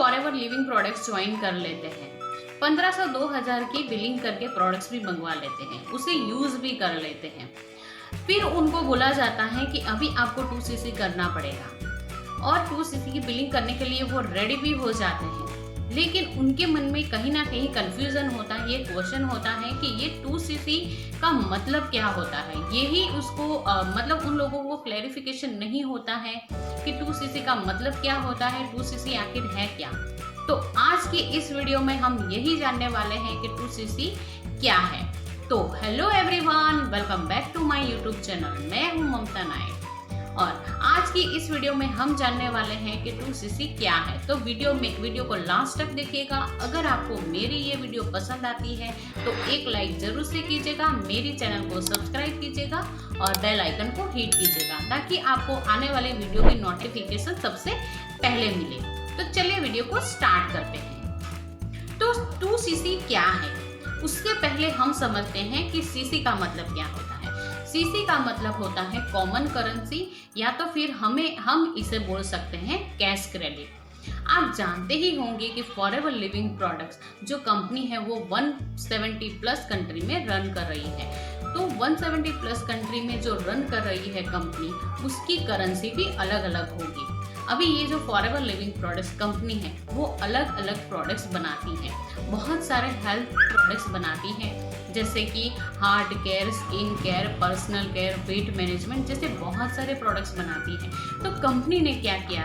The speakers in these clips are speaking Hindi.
फॉरएवर लिविंग प्रोडक्ट्स ज्वाइन कर लेते हैं, 1500-2000 की बिलिंग करके प्रोडक्ट्स भी मंगवा लेते हैं, उसे यूज भी कर लेते हैं। फिर उनको बोला जाता है कि अभी आपको 2cc करना पड़ेगा और 2cc की बिलिंग करने के लिए वो रेडी भी हो जाते हैं। लेकिन उनके मन में कहीं ना कहीं कंफ्यूजन होता है, ये क्वेश्चन होता है कि ये 2cc का मतलब क्या होता है। यही उसको मतलब उन लोगों को क्लैरिफिकेशन नहीं होता है कि 2cc का मतलब क्या होता है, 2cc आखिर है क्या। तो आज की इस वीडियो में हम यही जानने वाले हैं कि 2cc क्या है। तो hello everyone, welcome back to my YouTube channel. मैं हूं ममता नायक और आज की इस वीडियो में हम जानने वाले हैं कि 2cc क्या है। तो वीडियो को लास्ट तक देखिएगा। अगर आपको मेरी ये वीडियो पसंद आती है तो एक लाइक जरूर से कीजिएगा, मेरी चैनल को सब्सक्राइब कीजिएगा और बेल आइकन को हिट कीजिएगा ताकि आपको आने वाले वीडियो की नोटिफिकेशन सबसे पहले मिले। तो चलिए वीडियो को स्टार्ट करते हैं। तो 2cc क्या है, उसके पहले हम समझते हैं कि cc का मतलब क्या होता है। cc का मतलब होता है कॉमन करेंसी, या तो फिर हम इसे बोल सकते हैं कैश क्रेडिट। आप जानते ही होंगे कि फॉरएवर लिविंग प्रोडक्ट्स जो कंपनी है वो 170 प्लस कंट्री में रन कर रही है। तो 170 प्लस कंट्री में जो रन कर रही है कंपनी, उसकी करेंसी भी अलग अलग होगी। अभी ये जो फॉरएवर लिविंग प्रोडक्ट्स कंपनी है वो अलग अलग प्रोडक्ट्स बनाती है, बहुत सारे हेल्थ प्रोडक्ट्स बनाती है, जैसे कि heart care, skin care, personal care, weight management जैसे बहुत सारे प्रोडक्ट्स बनाती है। तो कंपनी ने क्या किया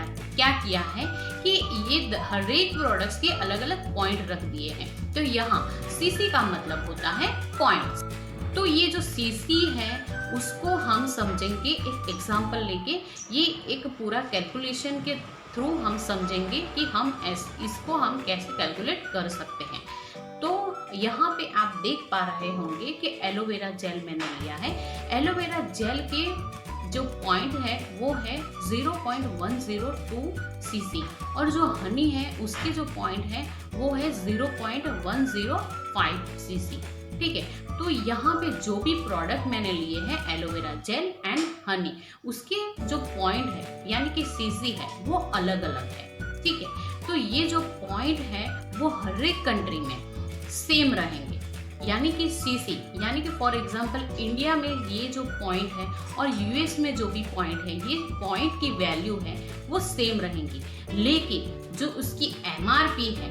है कि ये हर एक प्रोडक्ट्स के अलग अलग पॉइंट रख दिए हैं। तो यहाँ cc का मतलब होता है पॉइंट्स। तो ये जो cc है उसको हम समझेंगे एक एग्जांपल लेके, ये एक पूरा कैलकुलेशन के थ्रू हम समझेंगे कि इसको हम कैसे कैलकुलेट कर सकते हैं। तो यहाँ पे आप देख पा रहे होंगे कि एलोवेरा जेल मैंने लिया है। एलोवेरा जेल के जो पॉइंट है वो है 0.102 cc और जो हनी है उसके जो पॉइंट है वो है 0.105 cc। ठीक है, तो यहाँ पे जो भी प्रोडक्ट मैंने लिए हैं एलोवेरा जेल एंड हनी, उसके जो पॉइंट है यानी कि cc है वो अलग अलग है। ठीक है, तो ये जो पॉइंट है वो हर एक कंट्री में सेम रहेंगे, यानी कि cc यानी कि फॉर एग्जांपल इंडिया में ये जो पॉइंट है और यूएस में जो भी पॉइंट है, ये पॉइंट की वैल्यू है वो सेम रहेंगी, लेकिन जो उसकी MRP है,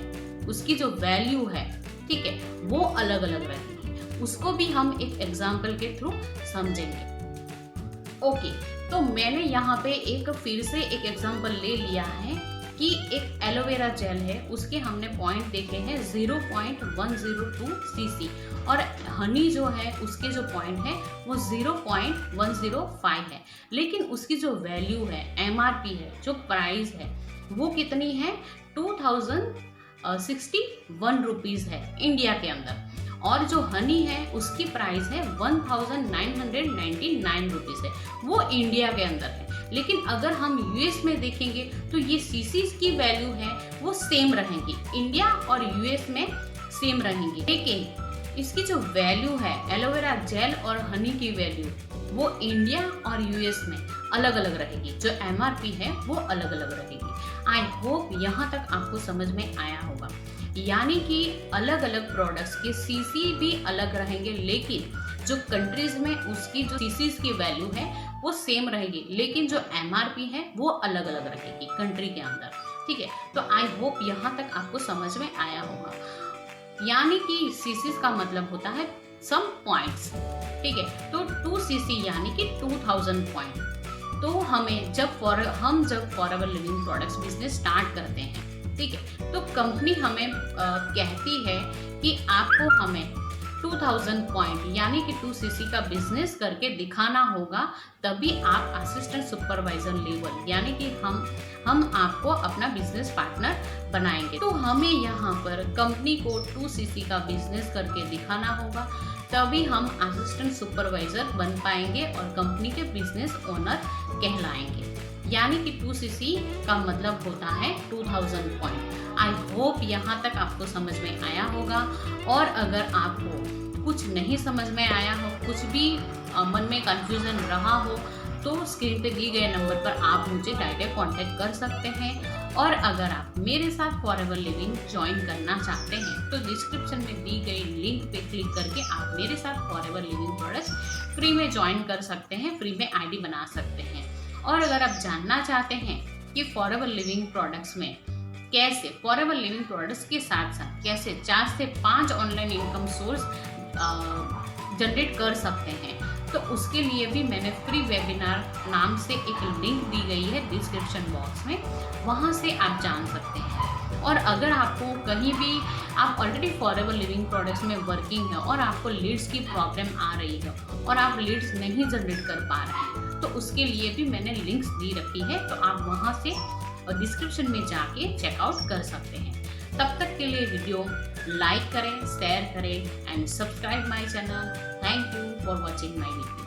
उसकी जो वैल्यू है, ठीक है, वो अलग अलग रहेगी। उसको भी हम एक एग्जांपल के थ्रू समझेंगे। ओके, तो मैंने यहाँ पे फिर से एक एग्जांपल ले लिया है कि एक एलोवेरा जेल है, उसके हमने पॉइंट देखे हैं 0.102 cc और हनी जो है उसके जो पॉइंट है वो 0.105 है, लेकिन उसकी जो वैल्यू है, MRP है, जो प्राइस है वो कितनी है, 2061 रुपीज़ है इंडिया के अंदर। और जो हनी है उसकी प्राइस है 1999 रुपीज़ है, वो इंडिया के अंदर है। लेकिन अगर हम यूएस में देखेंगे तो ये cc की वैल्यू है वो सेम रहेंगी, इंडिया और यूएस में सेम रहेंगी, लेकिन इसकी जो वैल्यू है एलोवेरा जेल और हनी की वैल्यू वो इंडिया और यूएस में अलग अलग रहेगी, जो MRP है वो अलग अलग रहेगी। आई होप यहाँ तक आपको समझ में आया होगा, यानी कि अलग अलग प्रोडक्ट्स के cc भी अलग रहेंगे, लेकिन जो कंट्रीज में उसकी जो cc की वैल्यू है वो सेम रहेगी, लेकिन जो MRP है वो अलग अलग रहेगी कंट्री के अंदर। ठीक है, तो आई होप यहाँ तक आपको समझ में आया होगा, यानी कि cc का मतलब होता है सम पॉइंट्स। ठीक है, तो 2cc यानी कि 2000 पॉइंट। तो जब forever living products business start करते हैं, ठीक है, तो कंपनी हमें कहती है कि आपको हमें 2000 पॉइंट यानी कि 2cc का बिजनेस करके दिखाना होगा, तभी आप असिस्टेंट सुपरवाइजर लेवल यानी कि हम आपको अपना बिजनेस पार्टनर बनाएंगे। तो हमें यहाँ पर कंपनी को 2cc का बिजनेस करके दिखाना होगा, तभी हम असिस्टेंट सुपरवाइजर बन पाएंगे और कंपनी के बिजनेस ओनर कहलाएंगे। यानी कि 2cc का मतलब होता है 2000 पॉइंट। आई होप यहाँ तक आपको समझ में आया होगा, और अगर आपको कुछ नहीं समझ में आया हो, कुछ भी मन में कंफ्यूजन रहा हो, तो स्क्रीन पे दिए गए नंबर पर आप मुझे डायरेक्ट कांटेक्ट कर सकते हैं और अगर आप मेरे साथ फॉरएवर लिविंग ज्वाइन करना चाहते हैं तो डिस्क्रिप्शन में दी गई लिंक पे क्लिक करके आप मेरे साथ फॉरएवर लिविंग प्रोडक्ट्स फ्री में ज्वाइन कर सकते हैं, फ्री में आईडी बना सकते हैं। और अगर आप जानना चाहते हैं कि फॉरएवर लिविंग प्रोडक्ट्स में कैसे फॉरएवर लिविंग प्रोडक्ट्स के साथ साथ कैसे 4 से 5 ऑनलाइन इनकम सोर्स जनरेट कर सकते हैं, तो उसके लिए भी मैंने फ्री वेबिनार नाम से एक लिंक दी गई है डिस्क्रिप्शन बॉक्स में, वहाँ से आप जान सकते हैं। और अगर आपको कहीं भी आप ऑलरेडी फॉरएवर लिविंग प्रोडक्ट्स में वर्किंग है और आपको लीड्स की प्रॉब्लम आ रही है और आप लीड्स नहीं जनरेट कर पा रहे हैं, तो उसके लिए भी मैंने लिंक्स दी रखी है, तो आप वहाँ से डिस्क्रिप्शन में जाके चेकआउट कर सकते हैं। तब तक के लिए वीडियो लाइक करें, शेयर करें and subscribe my channel. Thank you for watching my video.